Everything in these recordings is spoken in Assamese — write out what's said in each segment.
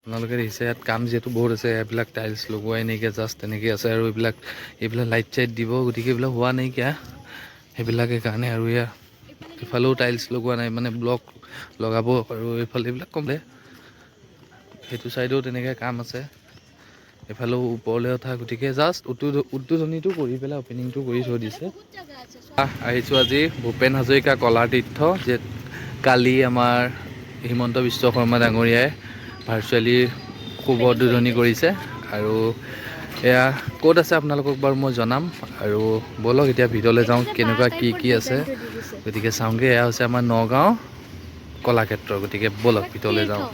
আপোনালোকে দেখিছে ইয়াত কাম যিহেতু বহুত আছে, এইবিলাক টাইলছ লগোৱাই নাইকিয়া, জাষ্ট তেনেকৈ আছে। আৰু এইবিলাক লাইট চাইট দিব, গতিকে এইবিলাক হোৱা নাইকিয়া সেইবিলাকে কাৰণে। আৰু ইফালেও টাইলছ লগোৱা নাই, মানে ব্লক লগাব। আৰু এইফালে এইবিলাক কমে, সেইটো ছাইডেও তেনেকৈ কাম আছে, এইফালেও ওপৰলৈ উঠা। গতিকে জাষ্ট উদ্বোধনীটো কৰি পেলাই অ'পেনিংটো কৰি থৈ দিছে। আহিছোঁ আজি ভূপেন হাজৰিকা কলাতীৰ্থ, য'ত কালি আমাৰ হিমন্ত বিশ্ব শৰ্মা ডাঙৰীয়াই ভাৰ্চুৱেলি শুভ উদ্বোধনী কৰিছে। আৰু এয়া ক'ত আছে আপোনালোকক বাৰু মই জনাম। আৰু ব'লক এতিয়া ভিতৰলৈ যাওঁ, কেনেকুৱা কি আছে। গতিকে চাওঁগৈ। এয়া হৈছে আমাৰ নগাঁও কলাক্ষেত্ৰ। গতিকে ব'লক ভিতৰলৈ যাওঁ।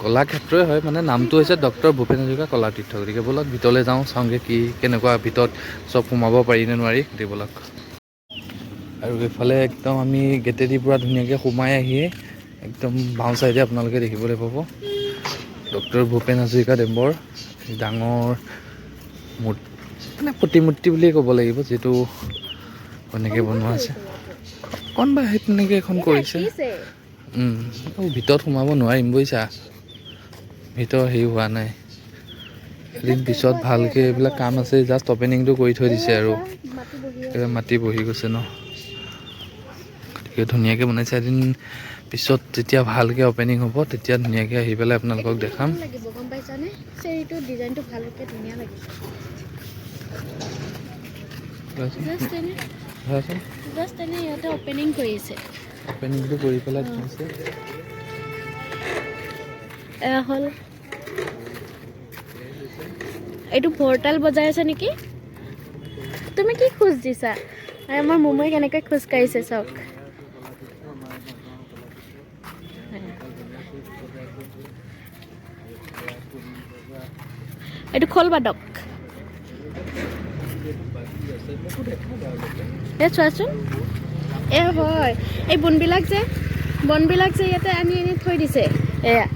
কলাক্ষেত্ৰই হয়, মানে নামটো হৈছে ডক্টৰ ভূপেন হাজৰিকা কলাতীৰ্থ। গতিকে ব'লক ভিতৰলৈ যাওঁ, চাওঁগৈ কেনেকুৱা ভিতৰত চব সোমাব পাৰি নে নোৱাৰি। গতিকে ব'লক। আৰু এইফালে একদম আমি গেটেদি পূৰা ধুনীয়াকৈ সোমাই আহিয়ে একদম বাওঁ চাইডে আপোনালোকে দেখিবলৈ পাব ডক্টৰ ভূপেন হাজৰিকাদেৱৰ ডাঙৰ মানে প্ৰতিমূৰ্তি বুলিয়ে ক'ব লাগিব, যিটো এনেকৈ বনোৱা আছে। অকণবা সেই তেনেকৈ এখন কৰিছে। ভিতৰত সোমাব নোৱাৰিম বুজিছা, ভিতৰত হেৰি হোৱা নাই। এদিন পিছত ভালকৈ এইবিলাক কাম আছে, জাষ্ট অ'পেনিংটো কৰি থৈ দিছে। আৰু মাটি বহি গৈছে ন, গতিকে ধুনীয়াকৈ বনাইছে। এদিন পিছত যেতিয়া ভালকৈ অ'পেনিং হ'ব, তেতিয়া ধুনীয়াকৈ আহি পেলাই আপোনালোকক দেখাম। গম পাইছানে, চেৰিটো ডিজাইনটো ভালকে ধুনীয়া লাগিছে। জাষ্ট এনে ইহঁতে অ'পেনিং কৰিছে। অ'পেনিংটো কৰি পেলাই থৈছে। এয়া হ'ল, এইটো পৰ্টেল বজাই আছে নেকি? তুমি কি খোজ দিছা? আমাৰ মোমোই কেনেকৈ খোজ কাঢ়িছে চাওক। এইটো খোলবাদক। চোৱাচোন, হয় এই বনবিলাক যে ইয়াতে আনি থৈ দিছে। এয়া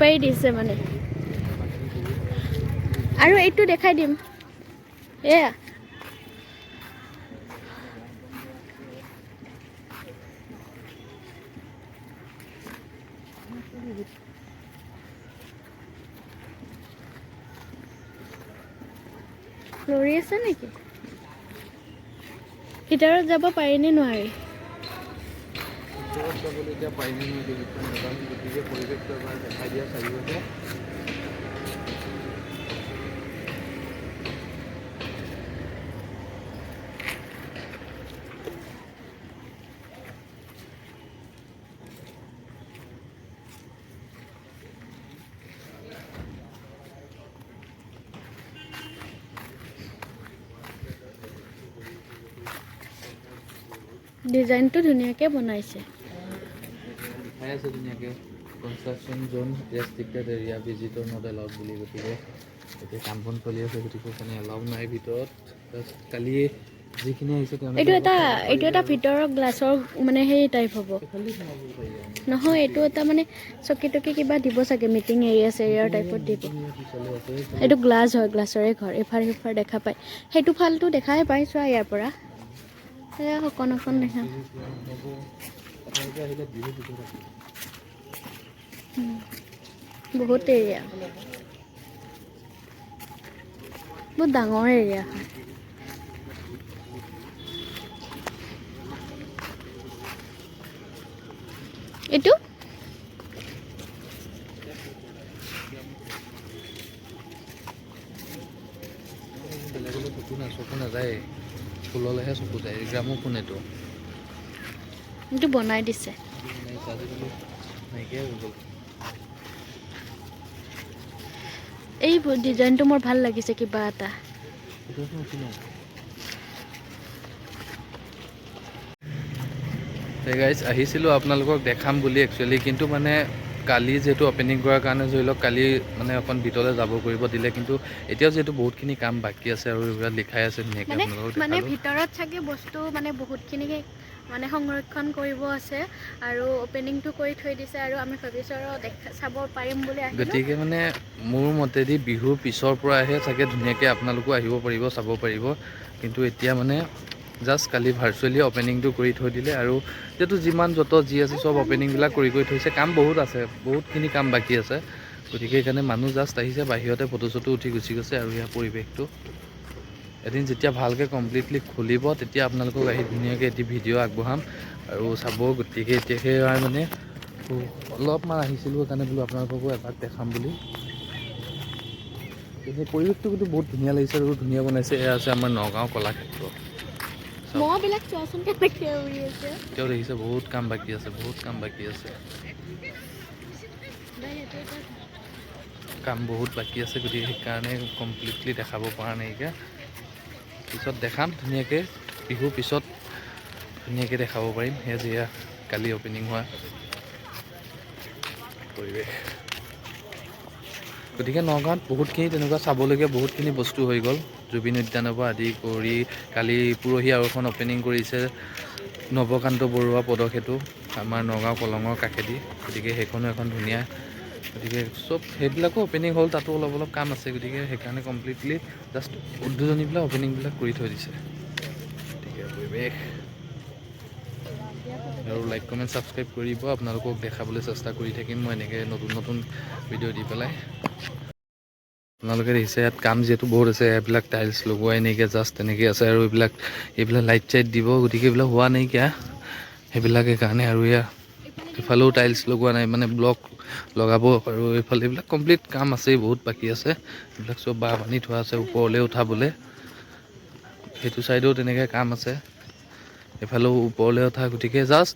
পাৰি দিছে মানে। আৰু এইটো দেখাই দিম, এয়া লৰি আছে নেকি? ভিতৰত যাব পাৰিনে নোৱাৰি? ভিতৰত যাবলৈ এতিয়া পাৰিম নে নোৱাৰি, গতিকে পৰিৱেশটো এবাৰ দেখাই দিয়া চাৰিওতে। ডিজাইনটো ধুনীয়াকৈ বনাইছে। লিখাই আছে ধুনীয়াকৈ, construction zone restricted area, visitor not allowed বুলি। গতিকে এতিয়া কাম বন চলি আছে, গতিকে কাৰণে এলাউ নাই ভিতৰত। কালি যিখিনি আহিছে এইটো এটা ভিতৰৰ গ্লাছৰ মানে সেই টাইপ হ'ব। নহয়, এইটো এটা মানে চকী টকী কিবা দিব চাগে, মিটিং এৰিয়া চেৰিয়াৰ টাইপত দিব। এইটো গ্লাছ হয়, গ্লাছৰে ঘৰ। এফাৰ সিফাৰ দেখা পায়, সেইটো ফালটো দেখাই পাই। চোৱা ইয়াৰ পৰা সেয়া অকণ দেখা। বহুত এৰিয়া, বহুত ডাঙৰ এৰিয়া হয়। এইটো বেলেগলৈ চকু নাযায়, ফুললৈহে চকু যায়। গ্ৰামো ফোন এইটো বনাই দিছে। নাইকিয়াই হৈ গ'ল। এই ডিজাইনটো মোৰ ভাল লাগিছে কিবা এটা। গাইজ, আহিছিলোঁ আপোনালোকক দেখাম বুলি একচুৱেলি, কিন্তু মানে কালি যিহেতু অ'পেনিং কৰাৰ কাৰণে ধৰি লওক কালি মানে অকণ ভিতৰলৈ যাব কৰিব দিলে, কিন্তু এতিয়াও যিহেতু বহুতখিনি কাম বাকী আছে আৰু এইবিলাক লিখাই আছে ধুনীয়াকৈ আপোনালোকক দেখালোঁ। ভিতৰত চাগে বস্তু মানে বহুতখিনি মানে সংৰক্ষণ কৰিব আছে, আৰু অ'পেনিংটো কৰি থৈ দিছে। আৰু আমি ভাবিছোঁ আৰু চাব পাৰিম বুলি আহিলোঁ। গতিকে মানে মোৰ মতেদি বিহুৰ পিছৰ পৰাহে চাগে ধুনীয়াকৈ আপোনালোকো আহিব পাৰিব, চাব পাৰিব। কিন্তু এতিয়া মানে জাষ্ট কালি ভাৰ্চুৱেলি অ'পেনিংটো কৰি থৈ দিলে। আৰু যিহেতু যিমান য'ত যি আছে চব অ'পেনিংবিলাক কৰি থৈছে। কাম বহুত আছে, বহুতখিনি কাম বাকী আছে। গতিকে সেইকাৰণে মানুহ জাষ্ট আহিছে, বাহিৰতে ফটো চটো উঠি গুচি গৈছে। আৰু ইয়াৰ পৰিৱেশটো এদিন যেতিয়া ভালকৈ কমপ্লিটলি খুলিব তেতিয়া আপোনালোকক আহি ধুনীয়াকৈ এটি ভিডিঅ' আগবঢ়াম আৰু চাব। গতিকে এতিয়া সেই মানে অলপমান আহিছিলোঁ, সেইকাৰণে বোলো আপোনালোককো এপাক দেখাম বুলি। সেই পৰিৱেশটো কিন্তু বহুত ধুনীয়া লাগিছে আৰু ধুনীয়া বনাইছে। এয়া আছে আমাৰ নগাঁও কলাক্ষেত্ৰ। মহবিলাক চোৱাচোন কেনেকৈ উৰি আছে। এতিয়াও দেখিছে বহুত কাম বাকী আছে, বহুত কাম বাকী আছে, কাম বহুত বাকী আছে। গতিকে সেইকাৰণে কমপ্লিটলি দেখাব পৰা নাইকিয়া। পিছত দেখাম ধুনীয়াকৈ, বিহুৰ পিছত ধুনীয়াকৈ দেখাব পাৰিম। সেয়া যিয়া কালি অ'পেনিং হোৱা পৰিৱেশ। গতিকে নগাঁৱত বহুতখিনি তেনেকুৱা চাবলগীয়া বহুতখিনি বস্তু হৈ গ'ল। জুবিন উদ্যানৰ পৰা আদি কৰি কালি পৰহি আৰু এখন অ'পেনিং কৰিছে নৱকান্ত বৰুৱা পদক্ষেতু আমাৰ নগাঁও কলঙৰ কাষেদি। গতিকে সেইখনো এখন ধুনীয়া, গতিকে চব সেইবিলাকো অ'পেনিং হ'ল, তাতো অলপ অলপ কাম আছে। গতিকে সেইকাৰণে কমপ্লিটলি জাষ্ট উদ্বোধনীবিলাক অ'পেনিংবিলাক কৰি থৈ দিছে। গতিকে পৰিৱেশ আৰু লাইক কমেণ্ট ছাবস্ক্ৰাইব কৰিব। আপোনালোকক দেখাবলৈ চেষ্টা কৰি থাকিম মই এনেকৈ নতুন নতুন ভিডিঅ' দি পেলাই। আপোনালোকে দেখিছে ইয়াত কাম যিহেতু বহুত আছে, এইবিলাক টাইলছ লগোৱাই নাইকিয়া, জাষ্ট তেনেকৈ আছে। আৰু এইবিলাক লাইট চাইট দিব, গতিকে এইবিলাক হোৱা নাইকিয়া সেইবিলাকে কাৰণে। আৰু ইফালেও টাইলছ লগোৱা নাই, মানে ব্লক লগাব। আৰু এইফালে এইবিলাক কমপ্লিট কাম আছেই, বহুত বাকী আছে। এইবিলাক চব বাহ বান্ধি থোৱা আছে ওপৰলৈ উঠাবলৈ। সেইটো ছাইডেও তেনেকৈ কাম আছে, এইফালেও ওপৰলৈ উঠা। গতিকে জাষ্ট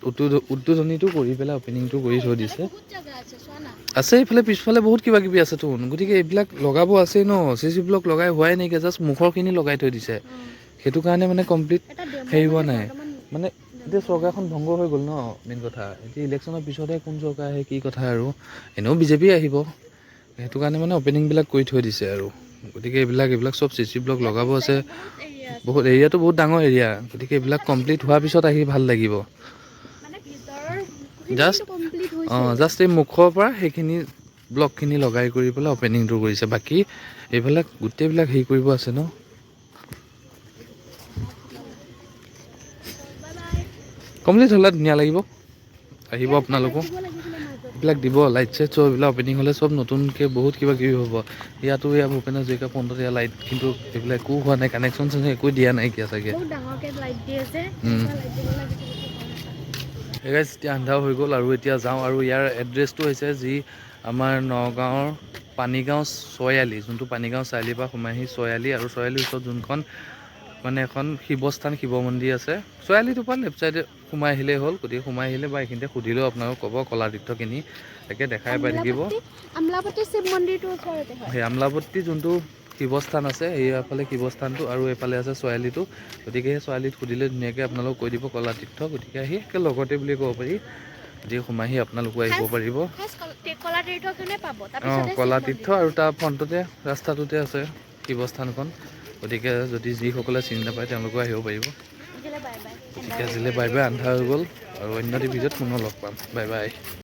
উদ্বোধনীটো কৰি পেলাই অ'পেনিংটো কৰি থৈ দিছে। আছে এইফালে পিছফালে বহুত কিবা কিবি আছে তো। গতিকে এইবিলাক লগাব আছেই ন, CC ব্লক লগাই হোৱাই নাইকিয়া, জাষ্ট মুখৰখিনি লগাই থৈ দিছে। সেইটো কাৰণে মানে কমপ্লিট হেৰি হোৱা নাই। মানে এতিয়া চৰকাৰখন ভংগ হৈ গ'ল ন, মেইন কথা। এতিয়া ইলেকশ্যনৰ পিছতহে কোন চৰকাৰ আহে কি কথা। আৰু এনেও বিজেপি আহিব, সেইটো কাৰণে মানে অ'পেনিংবিলাক কৰি থৈ দিছে। আৰু গতিকে এইবিলাক চব CC ব্লক লগাব আছে। বহুত এৰিয়াটো বহুত ডাঙৰ এৰিয়া। গতিকে এইবিলাক কমপ্লিট হোৱাৰ পিছত আহি ভাল লাগিব। জাষ্ট এই মুখৰ পৰা সেইখিনি ব্লকখিনি লগাই কৰি পেলাই অ'পেনিংটো কৰিছে। বাকী এইবিলাক গোটেইবিলাক হেৰি কৰিব আছে ন। কমপ্লিট হ'লে ধুনীয়া লাগিব, আহিব আপোনালোকো। এইবিলাক দিব লাইট চাইট চব, এইবিলাক অ'পেনিং হ'লে চব নতুনকৈ বহুত কিবা কিবি হ'ব। ইয়াতো ভূপেন হাজৰিকা ফ্ৰণ্টত এয়া লাইট, কিন্তু এইবিলাক একো হোৱা নাই, কানেকশ্যন চানেকশ্যন একো দিয়া নাইকিয়া চাগে। গাইজ এতিয়া আন্ধাৰ হৈ গ'ল আৰু এতিয়া যাওঁ। আৰু ইয়াৰ এড্ৰেছটো হৈছে যি আমাৰ নগাঁৱৰ পানীগাঁও 6 আলি, যোনটো পানীগাঁও চাৰিআলিৰ পৰা সোমাই আহি 6 আলি, আৰু 6 আলিৰ ওচৰত যোনখন মানে এখন শিৱস্থান শিৱ মন্দিৰ আছে। 6 আলিটোৰ পৰা লেফ্ট চাইডে সোমাই আহিলেই হ'ল। গতিকে সোমাই আহিলে বা এইখিনিতে সুধিলেও আপোনালোকক ক'ব কলাতীৰ্থখিনি একে দেখাই পাই থাকিব। আমলাপট্টি শিৱ মন্দিৰটোৰ ওচৰতে হয়। সেই আমলাপট্টি যোনটো শিৱস্থান আছে, এইফালে শিৱস্থানটো আৰু এইফালে আছে 6 আলিটো। গতিকে সেই 6 আলিত সুধিলে ধুনীয়াকৈ আপোনালোকক কৈ দিব কলাতীৰ্থ। গতিকে আহি একে লগতে বুলি ক'ব পাৰি। গতিকে সোমাই আহি আপোনালোকো আহিব পাৰিব। কলাতীৰ্থ আৰু তাৰ ফ্ৰণ্টতে ৰাস্তাটোতে আছে শিৱস্থানখন। গতিকে যদি যিসকলে চিনি নাপায় তেওঁলোকেও আহিব পাৰিব। গতিকে আজিলৈ বাই বাই। আন্ধাৰ হৈ গ'ল আৰু অন্য এটি ভিডিঅ'ত পুনৰ লগ পাম। Bye bye.